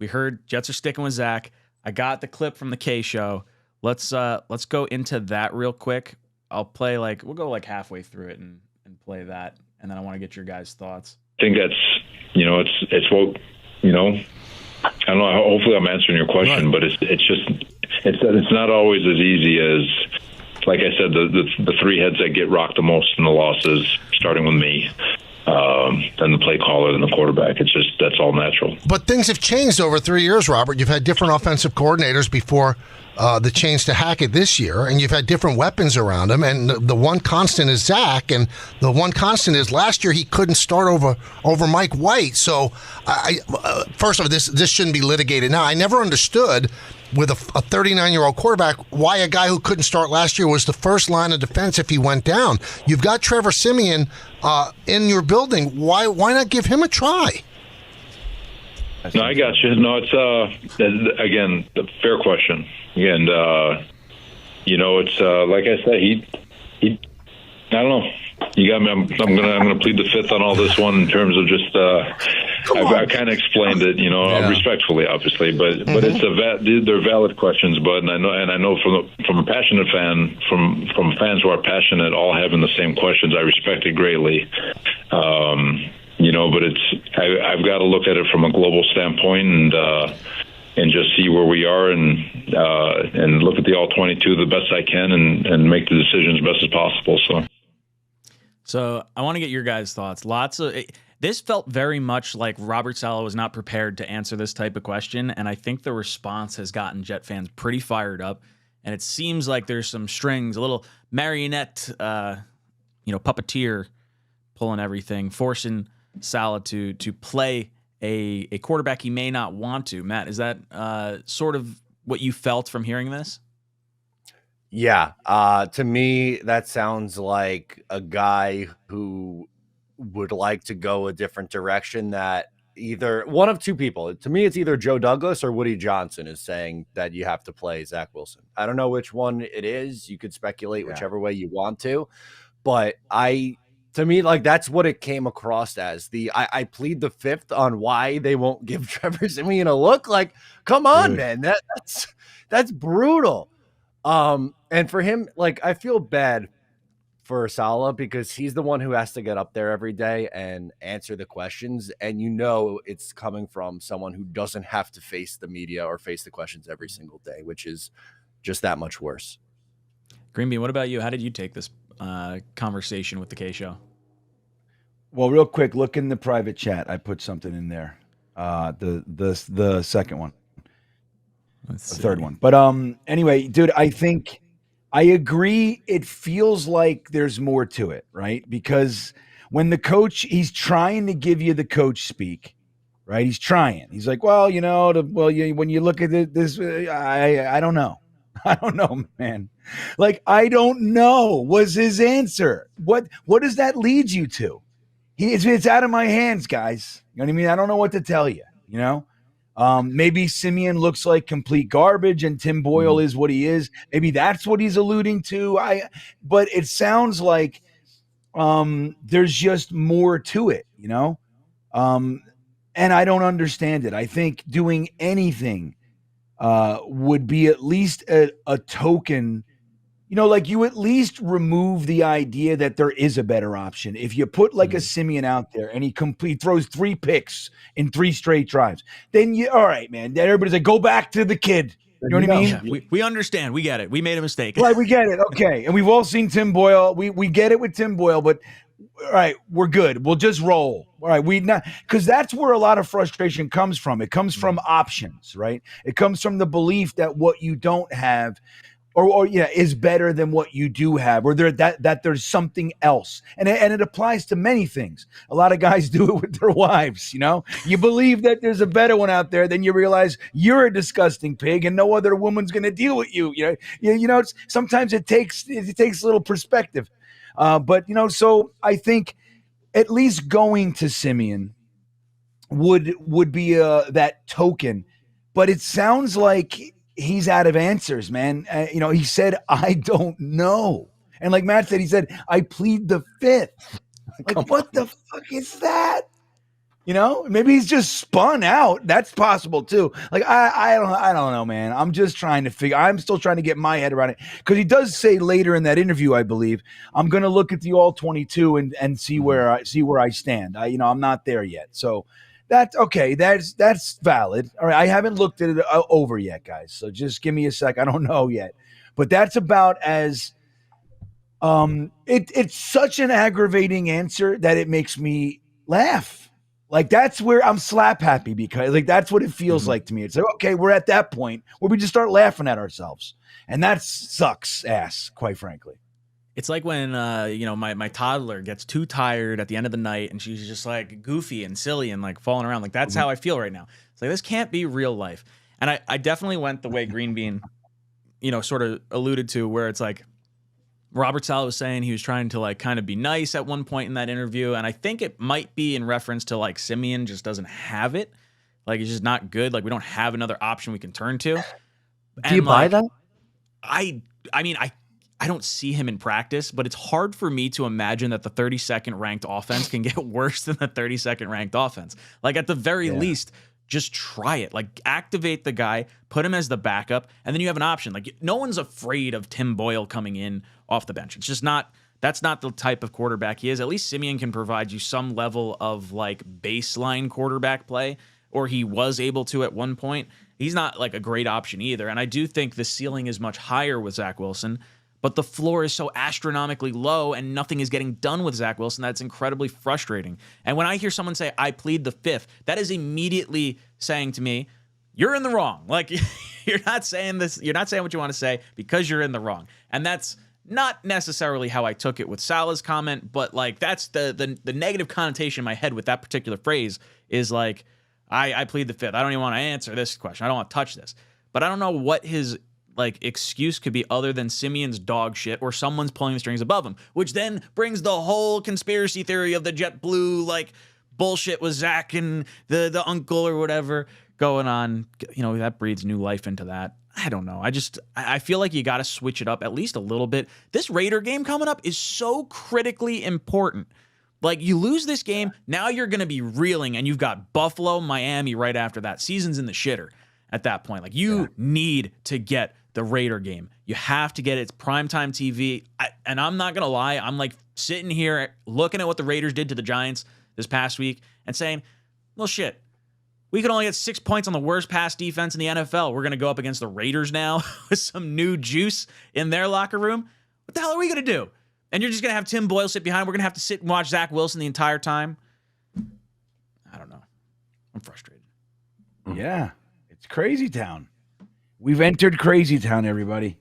We heard Jets are sticking with Zach. I got the clip from the K show. Let's go into that real quick. I'll play we'll go halfway through it and play that, and then I want to get your guys' thoughts. I think that's it's what I don't know. Hopefully, I'm answering your question, but it's not always as easy as, like I said, the three heads that get rocked the most in the losses, starting with me, then the play caller, then the quarterback. It's just, that's all natural. But things have changed over 3 years, Robert. You've had different offensive coordinators before the change to Hackett this year, and you've had different weapons around him, and the one constant is Zach, and the one constant is last year he couldn't start over Mike White. So, first of all, this shouldn't be litigated now. I never understood with a 39-year-old quarterback why a guy who couldn't start last year was the first line of defense if he went down. You've got Trevor Siemian in your building. Why not give him a try? No, I got you. No, it's again, a fair question. And it's like I said, he I don't know. You got me. I'm gonna plead the fifth on all this one in terms of just. I kind of explained it, respectfully, obviously, but they're valid questions, Bud, and I know from a passionate fan, from fans who are passionate, all having the same questions. I respect it greatly. But I've got to look at it from a global standpoint and just see where we are and look at the all 22 the best I can and make the decisions best as possible. So I want to get your guys' thoughts. This felt very much like Robert Saleh was not prepared to answer this type of question, and I think the response has gotten Jet fans pretty fired up. And it seems like there's some strings, a little marionette, puppeteer pulling everything, forcing Saleh to play a quarterback he may not want to. Matt, is that sort of what you felt from hearing this? Yeah. To me, that sounds like a guy who would like to go a different direction, that either one of two people. To me, it's either Joe Douglas or Woody Johnson is saying that you have to play Zach Wilson. I don't know which one it is. You could speculate whichever way you want to, but to me, that's what it came across as. I plead the fifth on why they won't give Trevor Siemian a look. Come on, man. That's brutal. And for him, I feel bad for Saleh because he's the one who has to get up there every day and answer the questions. And it's coming from someone who doesn't have to face the media or face the questions every single day, which is just that much worse. Greenbean, what about you? How did you take this conversation with the K show? Well, real quick, look in the private chat. I put something in there. The second one. The third one. But anyway, dude, I agree. It feels like there's more to it, right? Because when the coach, he's trying to give you the coach speak, right? He's trying. He's like, well, when you look at this, I don't know. I don't know, man. I don't know was his answer. What does that lead you to? It's out of my hands, guys. You know what I mean? I don't know what to tell you, Maybe Siemian looks like complete garbage and Tim Boyle is what he is. Maybe that's what he's alluding to. But it sounds like there's just more to it, and I don't understand it. I think doing anything would be at least a token. You at least remove the idea that there is a better option. If you put a Siemian out there and he throws 3 picks in 3 straight drives, then all right, man. Then everybody's like, go back to the kid. You know what I mean? Yeah, we understand. We get it. We made a mistake. Right, we get it. Okay. And we've all seen Tim Boyle. We get it with Tim Boyle, but all right, we're good. We'll just roll. All right, because that's where a lot of frustration comes from. It comes from options, right? It comes from the belief that what you don't have is better than what you do have, or that there's something else. And it applies to many things. A lot of guys do it with their wives, You believe that there's a better one out there, then you realize you're a disgusting pig and no other woman's going to deal with you. Sometimes it takes a little perspective. But so I think at least going to Siemian would be that token. But it sounds like he's out of answers, man. He said, I don't know. And like Matt said, he said, I plead the fifth. What the fuck is that? Maybe he's just spun out. That's possible too. Like I don't know, man. I'm just trying to figure. I'm still trying to get my head around it because he does say later in that interview, I believe, I'm going to look at the all 22 and see where I stand. I'm not there yet. So that's okay. That's valid. All right, I haven't looked at it over yet, guys. So just give me a sec. I don't know yet, but that's about as. It's such an aggravating answer that it makes me laugh. Like that's where I'm slap happy because like that's what it feels like to me. It's like, okay, we're at that point where we just start laughing at ourselves. And that sucks ass, quite frankly. It's like when my toddler gets too tired at the end of the night and she's just like goofy and silly and like falling around. Like that's how I feel right now. It's like this can't be real life. And I definitely went the way Green Bean, sort of alluded to, where it's like Robert Saleh was saying he was trying to like kind of be nice at one point in that interview. And I think it might be in reference to like Simeon just doesn't have it. Like he's just not good. Like we don't have another option we can turn to. Do you buy that? I mean, I don't see him in practice, but it's hard for me to imagine that the 32nd ranked offense can get worse than the 32nd ranked offense. Like at the very least, just try it. Like activate the guy, put him as the backup, and then you have an option. Like no one's afraid of Tim Boyle coming in off the bench. It's just that's not the type of quarterback he is. At least Simeon can provide you some level of like baseline quarterback play, or he was able to at one point. He's not like a great option either. And I do think the ceiling is much higher with Zach Wilson, but the floor is so astronomically low and nothing is getting done with Zach Wilson. That's incredibly frustrating. And when I hear someone say, I plead the fifth, that is immediately saying to me, you're in the wrong. Like you're not saying this. You're not saying what you want to say because you're in the wrong. And that's not necessarily how I took it with Saleh's comment, but like that's the negative connotation in my head with that particular phrase is like, I plead the fifth. I don't even want to answer this question. I don't want to touch this. But I don't know what his like excuse could be other than Simeon's dog shit or someone's pulling the strings above him, which then brings the whole conspiracy theory of the JetBlue like bullshit with Zach and the uncle or whatever going on. That breathes new life into that. I don't know. I feel like you got to switch it up at least a little bit. This Raider game coming up is so critically important. Like you lose this game, now you're going to be reeling, and you've got Buffalo, Miami right after that. Season's in the shitter at that point. Like you need to get the Raider game. You have to get it. It's primetime TV. And I'm not going to lie. I'm like sitting here looking at what the Raiders did to the Giants this past week and saying, well, shit. We could only get 6 points on the worst pass defense in the NFL. We're going to go up against the Raiders now with some new juice in their locker room. What the hell are we going to do? And you're just going to have Tim Boyle sit behind. We're going to have to sit and watch Zach Wilson the entire time. I don't know. I'm frustrated. Yeah, it's crazy town. We've entered crazy town, everybody.